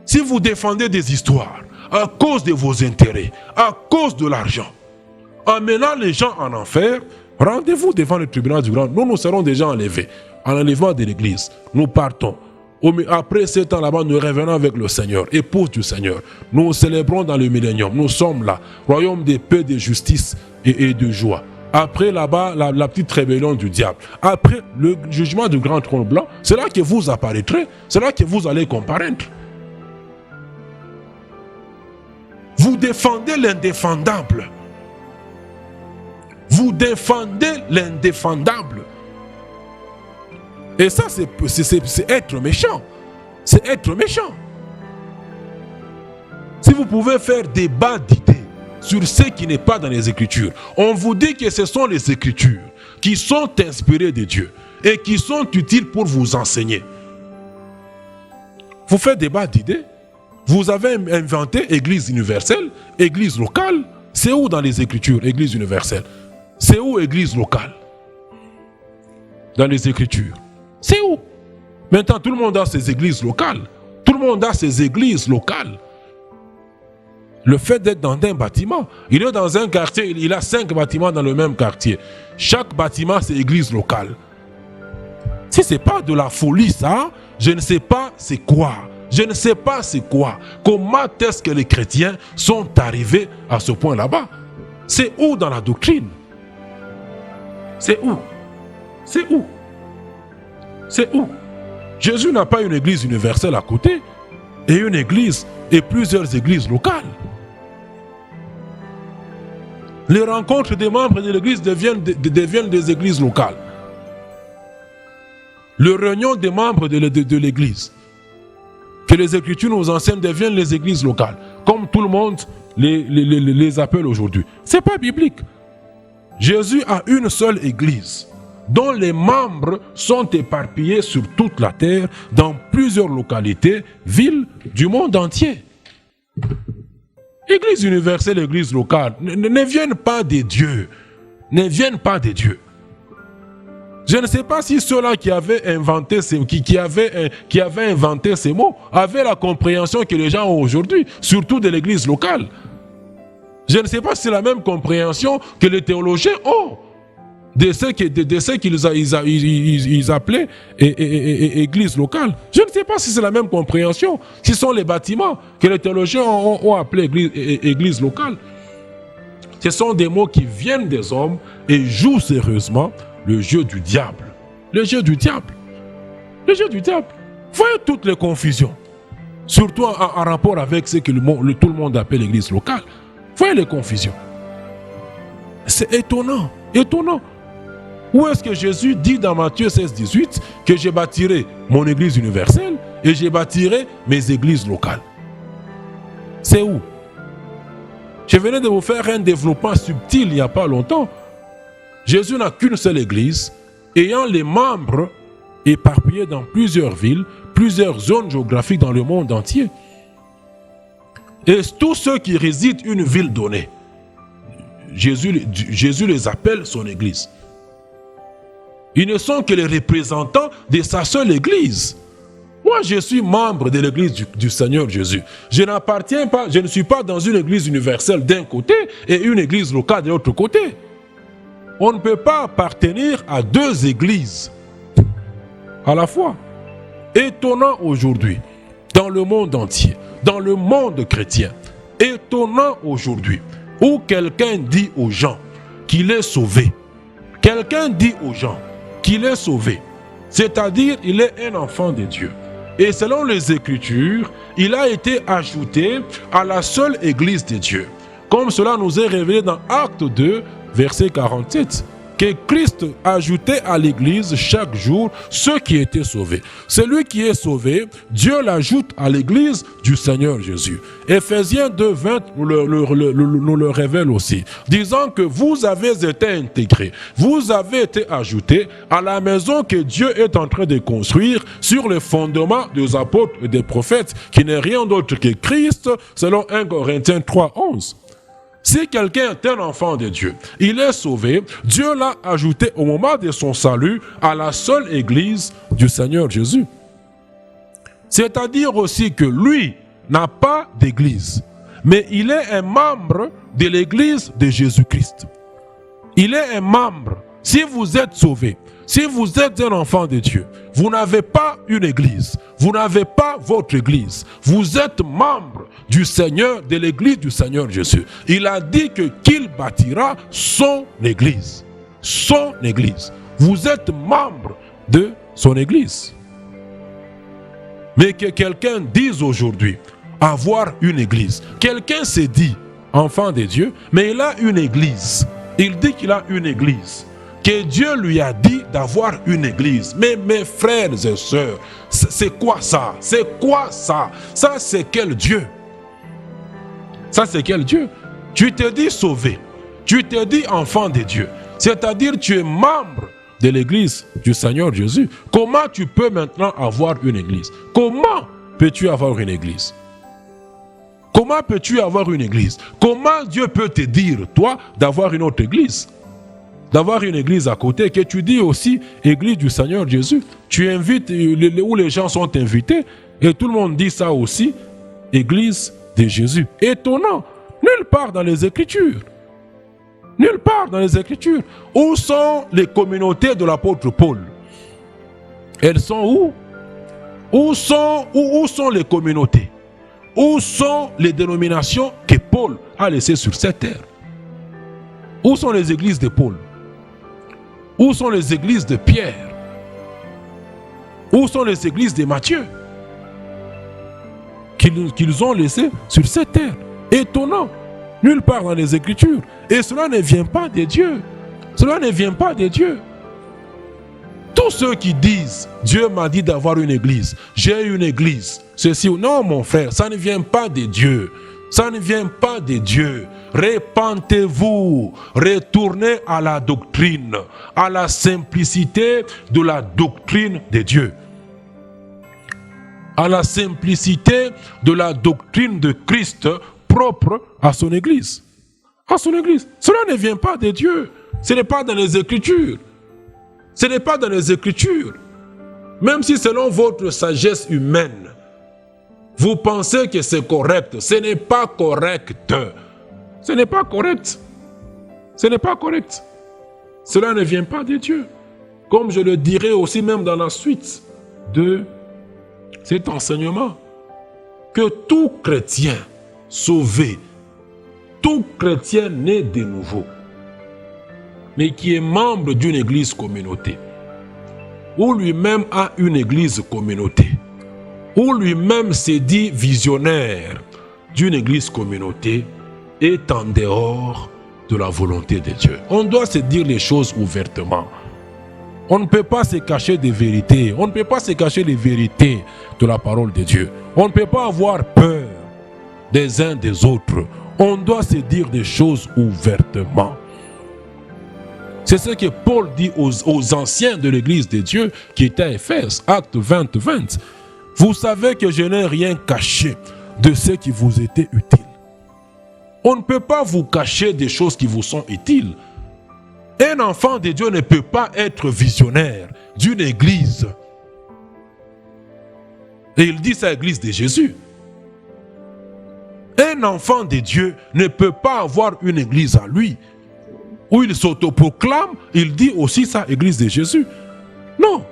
Si vous défendez des histoires à cause de vos intérêts, à cause de l'argent, en menant les gens en enfer, rendez-vous devant le tribunal du grand. Nous serons déjà enlevés. En enlèvement de l'église, nous partons. Après 7 ans là-bas, nous revenons avec le Seigneur, épouse du Seigneur. Nous célébrons dans le millénium. Nous sommes là, royaume de paix, de justice et de joie. Après là-bas, la petite rébellion du diable. Après le jugement du grand trône blanc, c'est là que vous apparaîtrez. C'est là que vous allez comparaître. Vous défendez l'indéfendable. Vous défendez l'indéfendable. Et ça, c'est être méchant. C'est être méchant. Si vous pouvez faire débat d'idées sur ce qui n'est pas dans les Écritures, on vous dit que ce sont les Écritures qui sont inspirées de Dieu et qui sont utiles pour vous enseigner. Vous faites débat d'idées. Vous avez inventé Église universelle, Église locale. C'est où dans les Écritures, Église universelle? C'est où Église locale? Dans les Écritures. C'est où? Maintenant, tout le monde a ses églises locales. Tout le monde a ses églises locales. Le fait d'être dans un bâtiment, il est dans un quartier, il a 5 bâtiments dans le même quartier. Chaque bâtiment, c'est église locale. Si ce n'est pas de la folie, ça, je ne sais pas c'est quoi. Je ne sais pas c'est quoi. Comment est-ce que les chrétiens sont arrivés à ce point là-bas? C'est où dans la doctrine? C'est où? C'est où? C'est où? Jésus n'a pas une église universelle à côté et une église et plusieurs églises locales. Les rencontres des membres de l'église deviennent des églises locales. Le réunion des membres de l'Église, que les Écritures nous enseignent, deviennent les églises locales, comme tout le monde les appelle aujourd'hui. Ce n'est pas biblique. Jésus a une seule Église, dont les membres sont éparpillés sur toute la terre, dans plusieurs localités, villes du monde entier. Église universelle, Église locale, ne viennent pas des dieux. Ne viennent pas des dieux. Je ne sais pas si ceux-là qui avaient inventé ces mots avaient la compréhension que les gens ont aujourd'hui, surtout de l'église locale. Je ne sais pas si c'est la même compréhension que les théologiens ont de ce qu'ils appelaient église locale. Je ne sais pas si c'est la même compréhension. Ce sont les bâtiments que les théologiens ont appelés église locale. Ce sont des mots qui viennent des hommes et jouent sérieusement le jeu du diable. Le jeu du diable. Le jeu du diable. Voyez toutes les confusions. Surtout en rapport avec ce que tout le monde appelle l'église locale. Voyez les confusions. C'est étonnant. Étonnant. Où est-ce que Jésus dit dans Matthieu 16, 18 que je bâtirai mon église universelle et je bâtirai mes églises locales? C'est où? Je venais de vous faire un développement subtil il n'y a pas longtemps. Jésus n'a qu'une seule église, ayant les membres éparpillés dans plusieurs villes, plusieurs zones géographiques dans le monde entier. Et tous ceux qui résident une ville donnée, Jésus les appelle son église. Ils ne sont que les représentants de sa seule église. Moi, je suis membre de l'église du Seigneur Jésus. Je n'appartiens pas, je ne suis pas dans une église universelle d'un côté et une église locale de l'autre côté. On ne peut pas appartenir à deux églises à la fois. Étonnant aujourd'hui, dans le monde entier, dans le monde chrétien, étonnant aujourd'hui, où quelqu'un dit aux gens qu'il est sauvé. Quelqu'un dit aux gens qu'il est sauvé, c'est-à-dire il est un enfant de Dieu. Et selon les Écritures, il a été ajouté à la seule église de Dieu. Comme cela nous est révélé dans Acte 2, verset 47, que Christ ajoutait à l'église chaque jour ceux qui étaient sauvés. Celui qui est sauvé, Dieu l'ajoute à l'église du Seigneur Jésus. Éphésiens 2, 20 nous le révèle aussi, disant que vous avez été intégrés, vous avez été ajoutés à la maison que Dieu est en train de construire sur les fondements des apôtres et des prophètes, qui n'est rien d'autre que Christ, selon 1 Corinthiens 3, 11. Si quelqu'un est un enfant de Dieu, il est sauvé, Dieu l'a ajouté au moment de son salut à la seule église du Seigneur Jésus. C'est-à-dire aussi que lui n'a pas d'église, mais il est un membre de l'église de Jésus-Christ. Il est un membre. Si vous êtes sauvé, si vous êtes un enfant de Dieu, vous n'avez pas une église, vous n'avez pas votre église, vous êtes membre du Seigneur, de l'église du Seigneur Jésus. Il a dit qu'il bâtira son église. Son église. Vous êtes membre de son église. Mais que quelqu'un dise aujourd'hui avoir une église. Quelqu'un s'est dit enfant de Dieu, mais il a une église. Il dit qu'il a une église. Que Dieu lui a dit d'avoir une église. Mais mes frères et sœurs, c'est quoi ça? C'est quoi ça? Ça, c'est quel Dieu? Ça, c'est quel Dieu? Tu te dis sauvé. Tu te dis enfant de Dieu. C'est-à-dire tu es membre de l'église du Seigneur Jésus. Comment tu peux maintenant avoir une église? Comment peux-tu avoir une église? Comment peux-tu avoir une église? Comment Dieu peut te dire, toi, d'avoir une autre église? D'avoir une église à côté, que tu dis aussi église du Seigneur Jésus. Tu invites où les gens sont invités et tout le monde dit ça aussi, église de Jésus. Étonnant, nulle part dans les Écritures. Nulle part dans les Écritures. Où sont les communautés de l'apôtre Paul? Elles sont où? Où sont les communautés? Où sont les dénominations que Paul a laissées sur cette terre? Où sont les églises de Paul? Où sont les églises de Pierre? Où sont les églises de Matthieu? Qu'ils ont laissées sur cette terre. Étonnant. Nulle part dans les Écritures. Et cela ne vient pas de Dieu. Cela ne vient pas de Dieu. Tous ceux qui disent, Dieu m'a dit d'avoir une église, j'ai une église, ceci ou non, mon frère, ça ne vient pas de Dieu. Ça ne vient pas de Dieu. Repentez-vous, retournez à la doctrine, à la simplicité de la doctrine de Dieu. À la simplicité de la doctrine de Christ propre à son église. À son église. Cela ne vient pas de Dieu. Ce n'est pas dans les Écritures. Ce n'est pas dans les Écritures. Même si selon votre sagesse humaine, vous pensez que c'est correct, ce n'est pas correct. Ce n'est pas correct. Ce n'est pas correct. Cela ne vient pas de Dieu. Comme je le dirai aussi même dans la suite de cet enseignement, que tout chrétien sauvé, tout chrétien né de nouveau, mais qui est membre d'une église communauté, ou lui-même a une église communauté, ou lui-même s'est dit visionnaire d'une église communauté, est en dehors de la volonté de Dieu. On doit se dire les choses ouvertement. On ne peut pas se cacher des vérités. On ne peut pas se cacher les vérités de la parole de Dieu. On ne peut pas avoir peur des uns des autres. On doit se dire des choses ouvertement. C'est ce que Paul dit aux anciens de l'église de Dieu qui étaient à Éphèse, Actes 20, 20. Vous savez que je n'ai rien caché de ce qui vous était utile. On ne peut pas vous cacher des choses qui vous sont utiles. Un enfant de Dieu ne peut pas être visionnaire d'une église. Et il dit ça à l'église de Jésus. Un enfant de Dieu ne peut pas avoir une église à lui, où il s'autoproclame, il dit aussi ça à l'église de Jésus. Non.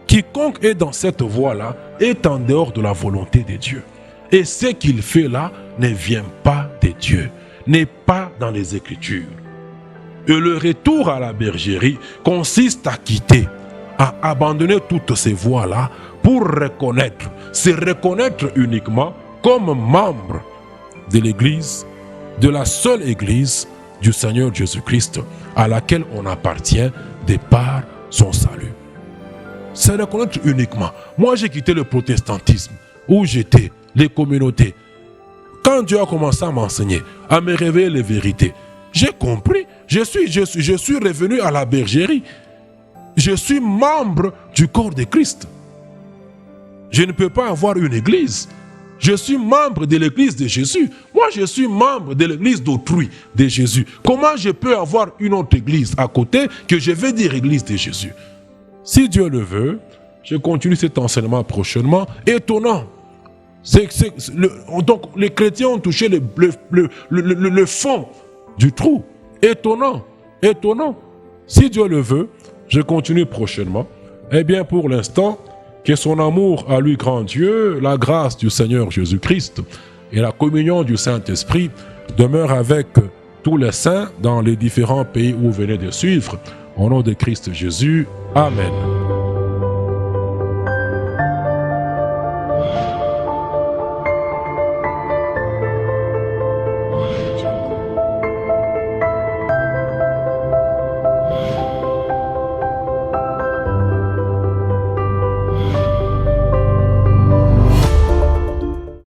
Quiconque est dans cette voie-là est en dehors de la volonté de Dieu. Et ce qu'il fait là ne vient pas de Dieu, n'est pas dans les Écritures. Et le retour à la bergerie consiste à quitter, à abandonner toutes ces voies-là pour reconnaître, se reconnaître uniquement comme membre de l'Église, de la seule Église du Seigneur Jésus-Christ, à laquelle on appartient de par son salut. Se reconnaître uniquement. Moi, j'ai quitté le protestantisme, où j'étais, les communautés. Quand Dieu a commencé à m'enseigner, à me révéler les vérités, j'ai compris. Je suis revenu à la bergerie. Je suis membre du corps de Christ. Je ne peux pas avoir une église. Je suis membre de l'église de Jésus. Moi, je suis membre de l'église d'autrui de Jésus. Comment je peux avoir une autre église à côté que je vais dire église de Jésus? Si Dieu le veut, je continue cet enseignement prochainement. Étonnant. Donc, les chrétiens ont touché le fond du trou. Étonnant. Étonnant. Si Dieu le veut, je continue prochainement. Eh bien, pour l'instant, que son amour à lui grand Dieu, la grâce du Seigneur Jésus-Christ et la communion du Saint-Esprit demeurent avec tous les saints dans les différents pays où vous venez de suivre. Au nom de Christ Jésus. Amen.